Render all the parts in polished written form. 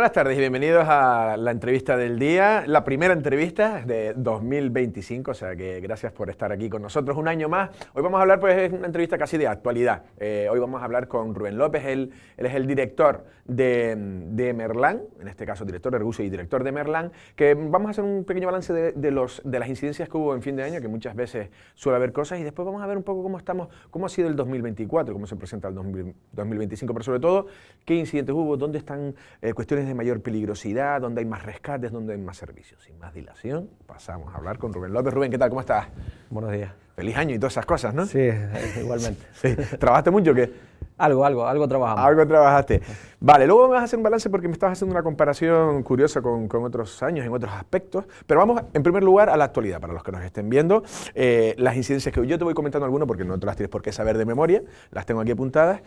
buenas tardes y bienvenidos a la entrevista del día, la primera entrevista de 2025, o sea que gracias por estar aquí con nosotros un año más. Hoy vamos a hablar, pues es una entrevista casi de actualidad. Hoy vamos a hablar con Rubén López, él es el director de Merlán, en este caso director de Recursos y director de Merlán, que vamos a hacer un pequeño balance de las incidencias que hubo en fin de año, que muchas veces suele haber cosas, y después vamos a ver un poco cómo ha sido el 2024, cómo se presenta el 2025, pero sobre todo qué incidentes hubo, dónde están cuestiones de mayor peligrosidad, dónde hay más rescates, dónde hay más servicios. Sin más dilación, pasamos a hablar con Rubén López. Rubén, ¿qué tal? ¿Cómo estás? Buenos días. Feliz año y todas esas cosas, ¿no? Sí, igualmente. Sí. ¿Trabajaste mucho o qué? Algo trabajamos. Algo trabajaste. Vale, luego me vas a hacer un balance porque me estabas haciendo una comparación curiosa con otros años en otros aspectos, pero vamos en primer lugar a la actualidad, para los que nos estén viendo. Las incidencias que yo te voy comentando algunas porque no te las tienes por qué saber de memoria, las tengo aquí apuntadas.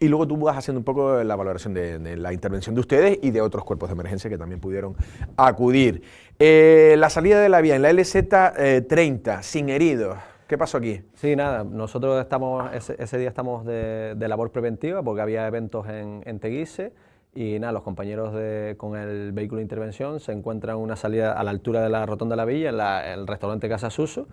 Y luego tú vas haciendo un poco la valoración de la intervención de ustedes y de otros cuerpos de emergencia que también pudieron acudir. La salida de la vía en la LZ30, sin heridos. ¿Qué pasó aquí? Sí, nada, nosotros estamos, ese día estamos de labor preventiva porque había eventos en Teguise y nada, los compañeros con el vehículo de intervención se encuentran una salida a la altura de la rotonda de la villa, en el restaurante Casa Suso.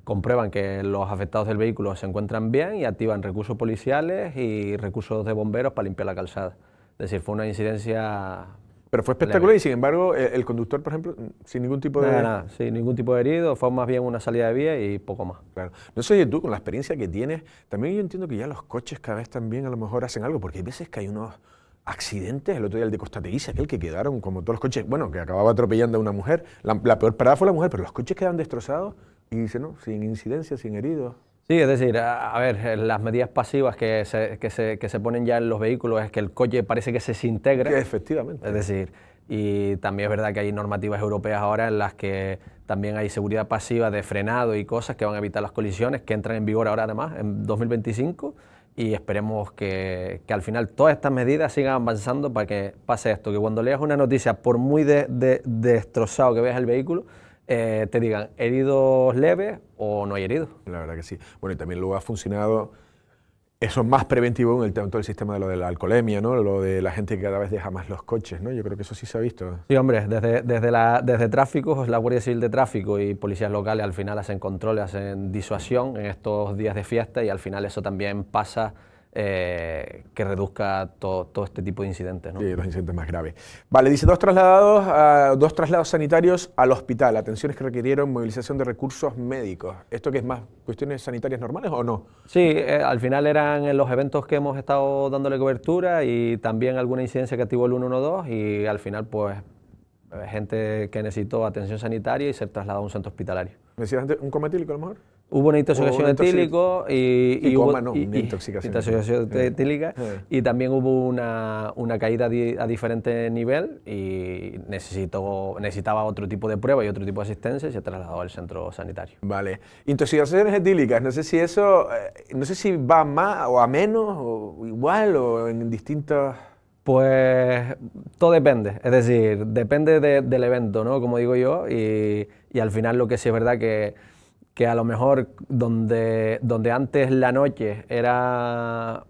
Comprueban que los afectados del vehículo se encuentran bien y activan recursos policiales y recursos de bomberos para limpiar la calzada. Es decir, fue una incidencia... Pero fue espectacular leve. Y sin embargo el conductor, por ejemplo, sin ningún tipo de... Nada, sin ningún tipo de herido, fue más bien una salida de vía y poco más. Claro. No sé, tú, con la experiencia que tienes, también yo entiendo que ya los coches cada vez también a lo mejor hacen algo, porque hay veces que hay unos accidentes, el otro día el de Costa Teguise, aquel que quedaron como todos los coches, bueno, que acababa atropellando a una mujer, la peor parada fue la mujer, pero los coches quedan destrozados y dice, no, sin incidencia, sin heridos. Sí, es decir, a ver, las medidas pasivas que se ponen ya en los vehículos es que el coche parece que se desintegra. Que efectivamente. Es decir, y también es verdad que hay normativas europeas ahora en las que también hay seguridad pasiva de frenado y cosas que van a evitar las colisiones, que entran en vigor ahora además, en 2025, y esperemos que al final todas estas medidas sigan avanzando para que pase esto, que cuando leas una noticia, por muy destrozado que veas el vehículo, te digan heridos leves o no hay heridos. La verdad que sí. Bueno, y también luego ha funcionado, eso es más preventivo en todo el sistema de la alcoholemia, ¿no? Lo de la gente que cada vez deja más los coches, ¿no? Yo creo que eso sí se ha visto. Sí, hombre, desde tráfico, la Guardia Civil de Tráfico y policías locales al final hacen controles, hacen disuasión en estos días de fiesta y al final eso también pasa que reduzca todo este tipo de incidentes, ¿no? Sí, los incidentes más graves. Vale, dice dos traslados sanitarios al hospital, atenciones que requirieron movilización de recursos médicos. ¿Esto qué es más? ¿Cuestiones sanitarias normales o no? Sí, al final eran en los eventos que hemos estado dándole cobertura y también alguna incidencia que activó el 112 y al final pues gente que necesitó atención sanitaria y ser trasladado a un centro hospitalario. ¿Me decías antes un coma etílico a lo mejor? Hubo una intoxicación etílica y también hubo una caída a diferente nivel y necesitaba otro tipo de prueba y otro tipo de asistencia y se trasladó al centro sanitario. Vale. Intoxicaciones etílicas, no sé si eso, no sé si va a más o a menos o igual o en distintos... Pues todo depende, es decir, depende del evento, ¿no? Como digo yo, y al final lo que sí es verdad que a lo mejor donde antes la noche era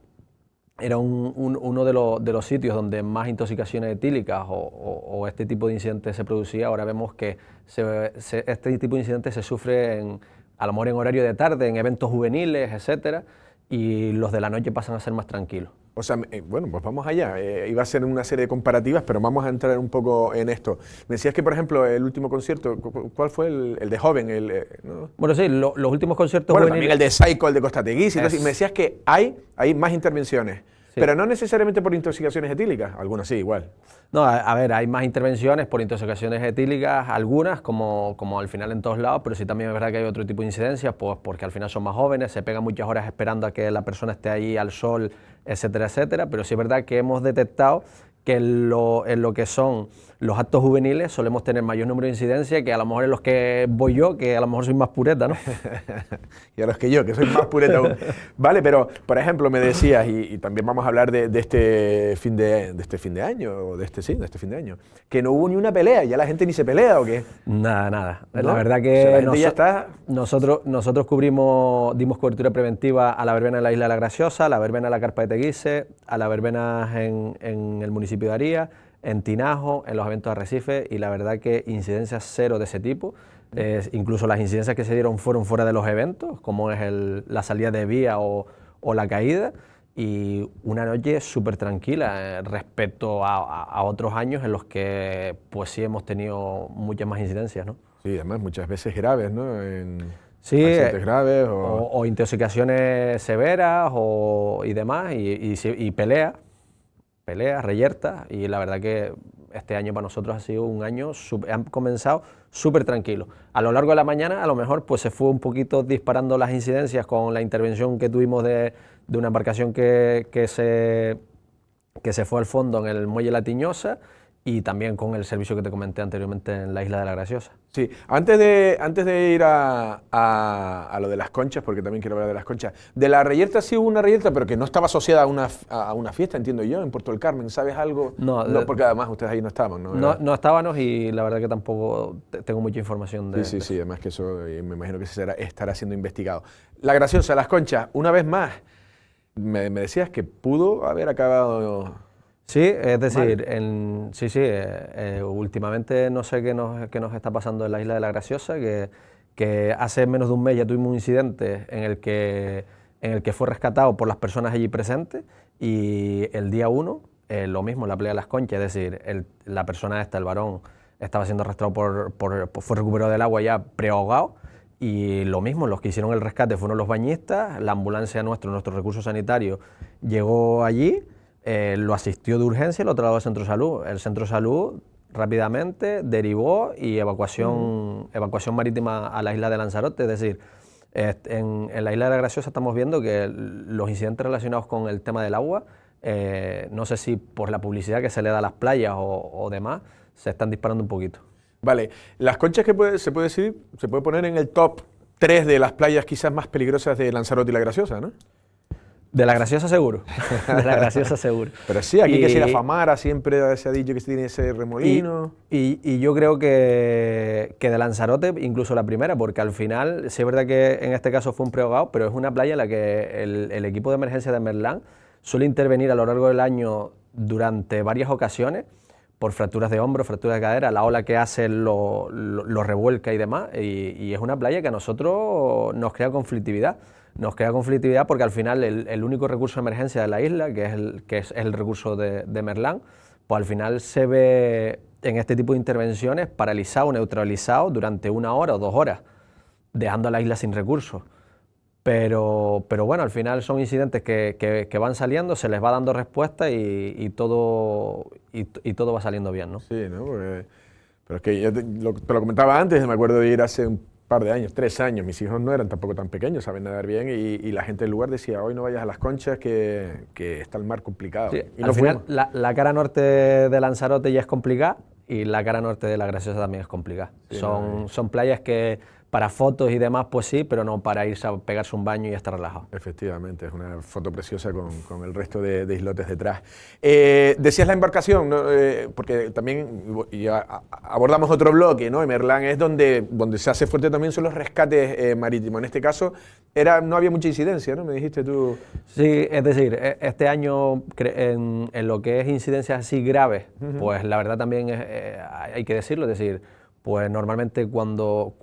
uno de los sitios donde más intoxicaciones etílicas o este tipo de incidentes se producía, ahora vemos que este tipo de incidentes se sufre a lo mejor en horario de tarde, en eventos juveniles, etcétera, y los de la noche pasan a ser más tranquilos. O sea, bueno, pues vamos allá. Iba a ser una serie de comparativas, pero vamos a entrar un poco en esto. Me decías que, por ejemplo, el último concierto, ¿cuál fue el de Joven? ¿No? Bueno, sí, los últimos conciertos... Bueno, también el de Psycho, el de Costa Teguise. Me decías que hay más intervenciones, sí. Pero no necesariamente por intoxicaciones etílicas. Algunas sí, igual. No, a ver, hay más intervenciones por intoxicaciones etílicas, algunas, como al final en todos lados, pero sí también es verdad que hay otro tipo de incidencias, pues porque al final son más jóvenes, se pegan muchas horas esperando a que la persona esté ahí al sol, etcétera, etcétera, pero sí es verdad que hemos detectado que en lo que son los actos juveniles solemos tener mayor número de incidencias que a lo mejor en los que voy yo, que a lo mejor soy más pureta, ¿no? Y a los que yo, que soy más pureta aún. Vale, pero, por ejemplo, me decías, y también vamos a hablar de este fin de año, o de este fin de año, que no hubo ni una pelea, ya la gente ni se pelea, ¿o qué? Nada. ¿No? La verdad que o sea, la gente ya está... nosotros dimos cobertura preventiva a la verbena de la Isla de la Graciosa, a la verbena de la Carpa de Teguise, a la verbena en el municipio de Aría, en Tinajo, en los eventos de Arrecife, y la verdad que incidencias cero de ese tipo. Incluso las incidencias que se dieron fueron fuera de los eventos, como es la salida de vía o la caída, y una noche súper tranquila respecto a otros años en los que pues sí hemos tenido muchas más incidencias, ¿no? Sí, además muchas veces graves, ¿no? Sí, Accidentes graves o intoxicaciones severas y demás, y peleas, reyertas, y la verdad que este año para nosotros ha sido un año, han comenzado súper tranquilos. A lo largo de la mañana a lo mejor pues se fue un poquito disparando las incidencias con la intervención que tuvimos de una embarcación que se fue al fondo en el muelle La Tiñosa, y también con el servicio que te comenté anteriormente en la isla de La Graciosa. Sí, antes de ir a lo de las conchas, porque también quiero hablar de las conchas, de la reyerta sí hubo una reyerta, pero que no estaba asociada a una fiesta, entiendo yo, en Puerto del Carmen. ¿Sabes algo? No, porque además ustedes ahí no estaban, ¿no? No estábamos, y la verdad que tampoco tengo mucha información de Sí, además que eso me imagino que estará siendo investigado. La Graciosa, las conchas, una vez más, me decías que pudo haber acabado... Sí, es decir, últimamente no sé qué nos está pasando en la isla de La Graciosa, que hace menos de un mes ya tuvimos un incidente en el que fue rescatado por las personas allí presentes, y el día 1, lo mismo, la playa de las Conchas, es decir, la persona esta, el varón, estaba siendo arrastrado fue recuperado del agua ya preahogado, y lo mismo, los que hicieron el rescate fueron los bañistas, la ambulancia nuestro recurso sanitario llegó allí, lo asistió de urgencia y lo trasladó al centro de salud. El centro de salud rápidamente derivó y evacuación marítima a la isla de Lanzarote. Es decir, en la isla de La Graciosa estamos viendo que los incidentes relacionados con el tema del agua, no sé si por la publicidad que se le da a las playas o demás, se están disparando un poquito. Vale, las conchas que se puede poner en el top 3 de las playas quizás más peligrosas de Lanzarote y La Graciosa, ¿no? De La Graciosa seguro, de La Graciosa seguro. Pero sí, aquí que si la Famara siempre se ha dicho que tiene ese remolino. Y yo creo que de Lanzarote incluso la primera, porque al final, sí es verdad que en este caso fue un prehogado, pero es una playa en la que el equipo de emergencia de Merlán suele intervenir a lo largo del año durante varias ocasiones, por fracturas de hombro, fracturas de cadera, la ola que hace lo revuelca y demás, y es una playa que a nosotros nos crea conflictividad. Nos crea conflictividad porque al final el único recurso de emergencia de la isla, que es el recurso de Merlán, pues al final se ve en este tipo de intervenciones paralizado, neutralizado durante 1 hora o 2 horas, dejando a la isla sin recursos. Pero bueno, al final son incidentes que van saliendo, se les va dando respuesta y todo va saliendo bien, ¿no? Sí, ¿no? Pero es que yo te lo comentaba antes, me acuerdo de ir hace un par de años, 3 años, mis hijos no eran tampoco tan pequeños, saben nadar bien, y la gente del lugar decía, hoy no vayas a las conchas que está el mar complicado. Sí, y al final la cara norte de Lanzarote ya es complicada, y la cara norte de La Graciosa también es complicada. Sí, son playas que para fotos y demás pues sí, pero no para irse a pegarse un baño y estar relajado. Efectivamente, es una foto preciosa con el resto de islotes detrás. Decías la embarcación, ¿no? Porque también ya abordamos otro bloque, ¿no? En Merlán es donde se hace fuerte también son los rescates marítimos. En este caso no había mucha incidencia, ¿no? Me dijiste tú. Sí, es decir, este año en lo que es incidencias así graves, pues la verdad también hay que decirlo, es decir, pues normalmente cuando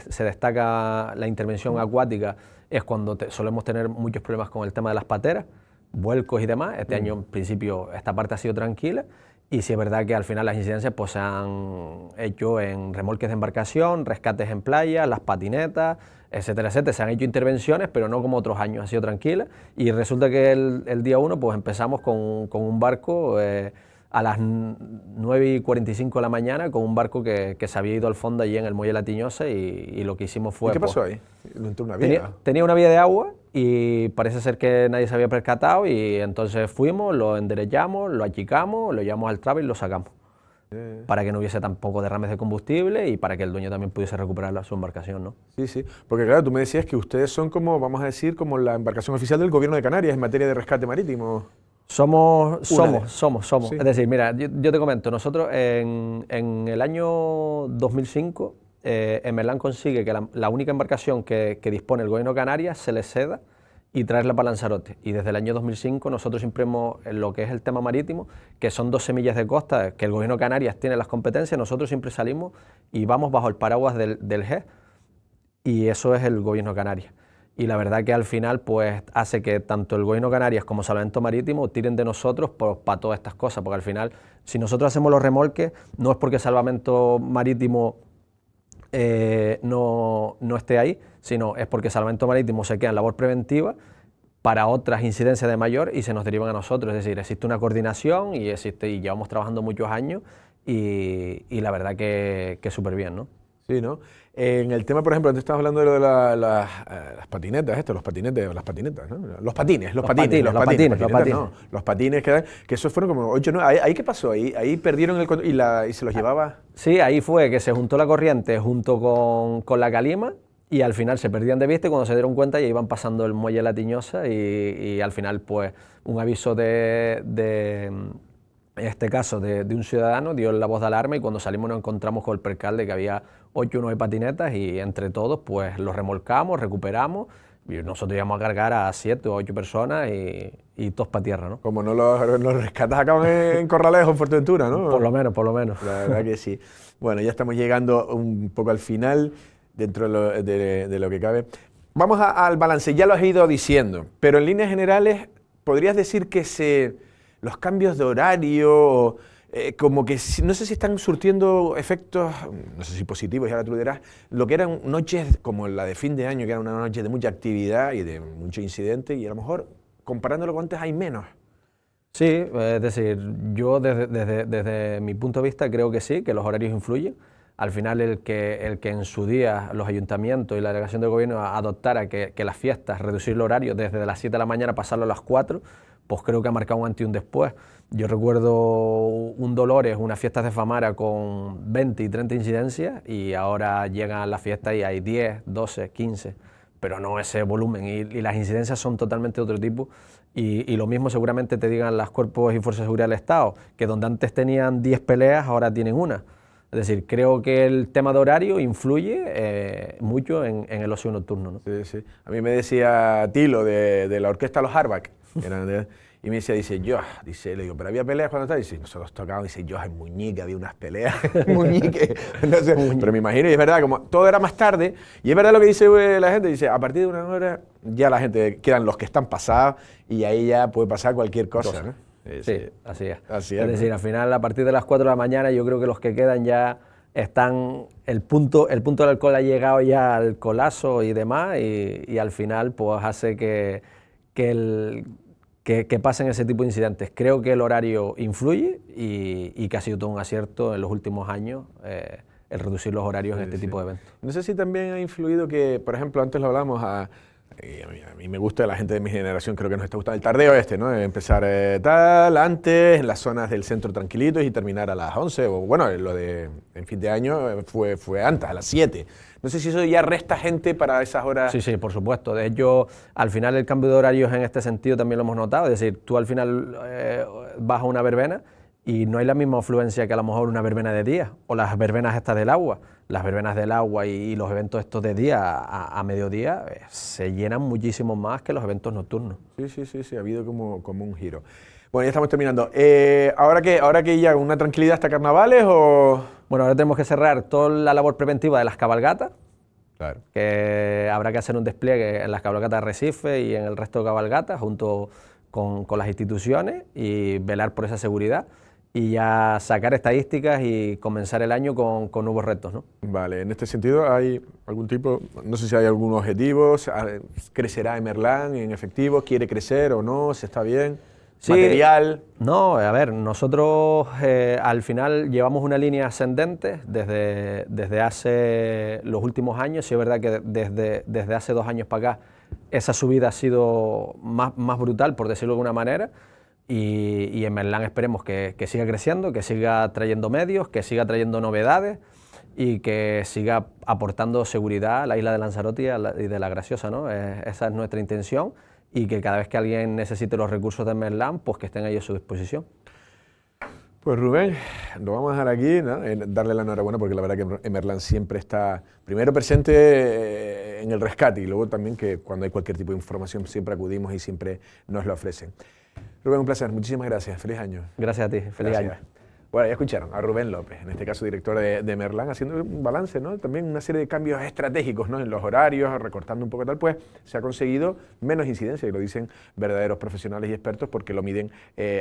se destaca la intervención acuática es cuando solemos tener muchos problemas con el tema de las pateras, vuelcos y demás. Este año en principio esta parte ha sido tranquila, y sí es verdad que al final las incidencias pues se han hecho en remolques de embarcación, rescates en playa, las patinetas, etcétera, etcétera. Se han hecho intervenciones, pero no como otros años, ha sido tranquila, y resulta que el día 1 pues empezamos con un barco a las 9:45 de la mañana, con un barco que se había ido al fondo allí en el muelle La Tiñosa, y lo que hicimos fue... ¿Y qué pasó ahí? ¿Entró una vía? Tenía una vía de agua y parece ser que nadie se había percatado, y entonces fuimos, lo enderechamos, lo achicamos, lo llevamos al trave y lo sacamos. Para que no hubiese tampoco derrames de combustible y para que el dueño también pudiese recuperar su embarcación, ¿no? Sí, porque claro, tú me decías que ustedes son como, vamos a decir, como la embarcación oficial del gobierno de Canarias en materia de rescate marítimo. Somos. Sí. Es decir, mira, yo te comento, nosotros en el año 2005, Merlán consigue que la única embarcación que dispone el gobierno de Canarias se le ceda y traerla para Lanzarote. Y desde el año 2005 nosotros siempre hemos, en lo que es el tema marítimo, que son 12 millas de costa, que el gobierno de Canarias tiene las competencias, nosotros siempre salimos y vamos bajo el paraguas del GES, y eso es el gobierno de Canarias. Y la verdad que al final pues hace que tanto el gobierno de Canarias como Salvamento Marítimo tiren de nosotros para todas estas cosas, porque al final si nosotros hacemos los remolques no es porque Salvamento Marítimo no esté ahí, sino es porque Salvamento Marítimo se queda en labor preventiva para otras incidencias de mayor y se nos derivan a nosotros. Es decir, existe una coordinación y llevamos trabajando muchos años y la verdad que súper bien, ¿no? Sí, ¿no? En el tema, por ejemplo, antes estabas hablando de lo de las patinetas, los patinetes, las patinetas, ¿no? Los patines. No, los patines que esos fueron como 8 o 9. ¿Ahí qué pasó? ¿Ahí perdieron el control y se los llevaba? Sí, ahí fue que se juntó la corriente junto con la calima y al final se perdían de vista y cuando se dieron cuenta ya iban pasando el muelle La Tiñosa y al final pues un aviso en este caso de un ciudadano dio la voz de alarma y cuando salimos nos encontramos con el percal de que había 8 o 9 patinetas y entre todos pues los remolcamos, recuperamos y nosotros íbamos a cargar a 7 o 8 personas y todos para tierra, ¿no? Como no los rescatas acá en Corralejo, en Fuerteventura, ¿no? Por lo menos. La verdad que sí. Bueno, ya estamos llegando un poco al final dentro de lo que cabe. Vamos al balance, ya lo has ido diciendo, pero en líneas generales, ¿podrías decir que los cambios de horario, como que no sé si están surtiendo efectos, no sé si positivos, ya ahora tú lo dirás, lo que eran noches como la de fin de año, que era una noche de mucha actividad y de mucho incidente, y a lo mejor comparándolo con antes hay menos? Sí, es decir, yo desde mi punto de vista creo que sí, que los horarios influyen. Al final el que en su día los ayuntamientos y la delegación del gobierno adoptara que las fiestas, reducir el horario desde las 7 de la mañana pasarlo a las 4, pues creo que ha marcado un antes y un después. Yo recuerdo un Dolores, unas fiestas de Famara con 20 y 30 incidencias y ahora llegan las fiestas y hay 10, 12, 15, pero no ese volumen y las incidencias son totalmente de otro tipo y lo mismo seguramente te digan los cuerpos y fuerzas de seguridad del Estado, que donde antes tenían 10 peleas ahora tienen una. Es decir, creo que el tema de horario influye mucho en el ocio nocturno, ¿no? Sí, sí. A mí me decía Tilo de la orquesta Los Harbach, y me decía, le digo, pero había peleas cuando estaba, dice, nosotros tocábamos, dice, yo en Muñique había unas peleas, Muñique, no sé, pero me imagino, y es verdad, como todo era más tarde, y es verdad lo que dice la gente, dice, a partir de una hora ya la gente, quedan los que están pasados, y ahí ya puede pasar cualquier cosa, ¿no? Sí, así es. Es decir, al final, a partir de las 4 de la mañana, yo creo que los que quedan ya están, el punto del alcohol ha llegado ya al colazo y demás, y al final pues hace que pasen ese tipo de incidentes. Creo que el horario influye y que ha sido todo un acierto en los últimos años el reducir los horarios en este tipo de eventos. No sé si también ha influido que, por ejemplo, antes lo hablamos, a mí me gusta, la gente de mi generación creo que nos está gustando el tardeo ¿no? Empezar antes, en las zonas del centro tranquilitos y terminar a las 11, o bueno, lo de en fin de año fue antes, a las 7. No sé si eso ya resta gente para esas horas. Sí, por supuesto. De hecho, al final el cambio de horarios en este sentido también lo hemos notado. Es decir, tú al final vas a una verbena y no hay la misma afluencia que a lo mejor una verbena de día o las verbenas estas del agua. Las verbenas del agua y los eventos estos de día a mediodía se llenan muchísimo más que los eventos nocturnos. Sí, ha habido como un giro. Bueno, ya estamos terminando. ¿Ahora que ya una tranquilidad hasta carnavales o...? Bueno, ahora tenemos que cerrar toda la labor preventiva de las cabalgatas. Claro. Que habrá que hacer un despliegue en las cabalgatas de Recife y en el resto de cabalgatas junto con las instituciones y velar por esa seguridad y ya sacar estadísticas y comenzar el año con nuevos retos, ¿no? Vale, en este sentido hay algún tipo, no sé si hay algún objetivo, ¿crecerá Emerlán en efectivo? ¿Quiere crecer o no? ¿Se está bien? Sí, ¿Material? No, a ver, nosotros al final llevamos una línea ascendente desde hace los últimos años, sí es verdad que desde hace 2 años para acá esa subida ha sido más brutal, por decirlo de alguna manera, y en Emerlán esperemos que siga creciendo, que siga trayendo medios, que siga trayendo novedades y que siga aportando seguridad a la isla de Lanzarote y de La Graciosa, ¿no? Esa es nuestra intención. Y que cada vez que alguien necesite los recursos de Emerlán, pues que estén ahí a su disposición. Pues Rubén, lo vamos a dejar aquí, ¿no? Darle la enhorabuena porque la verdad que Emerlán siempre está primero presente en el rescate y luego también que cuando hay cualquier tipo de información siempre acudimos y siempre nos lo ofrecen. Rubén, un placer, muchísimas gracias, feliz año. Gracias a ti, feliz año. Bueno, ya escucharon a Rubén López, en este caso director de Merlán, haciendo un balance, ¿no? También una serie de cambios estratégicos, ¿no? En los horarios, recortando un poco tal, pues se ha conseguido menos incidencia, y lo dicen verdaderos profesionales y expertos porque lo miden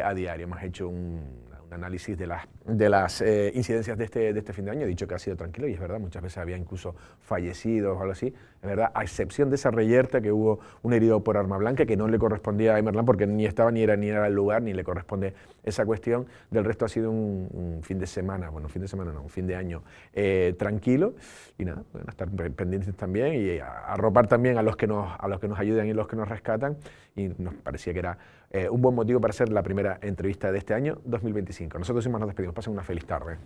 a diario. Hemos hecho un análisis de las incidencias de este fin de año. He dicho que ha sido tranquilo y es verdad, muchas veces había incluso fallecidos o algo así. Es verdad, a excepción de esa reyerta que hubo un herido por arma blanca que no le correspondía a Merlán porque ni estaba ni era el lugar ni le corresponde esa cuestión. Del resto ha sido un fin de semana, bueno, fin de semana no, un fin de año tranquilo y nada, pueden estar pendientes también y arropar también a los que nos ayudan y los que nos rescatan, y nos parecía que era un buen motivo para hacer la primera entrevista de este año 2025. Nosotros nos despedimos, pasen una feliz tarde.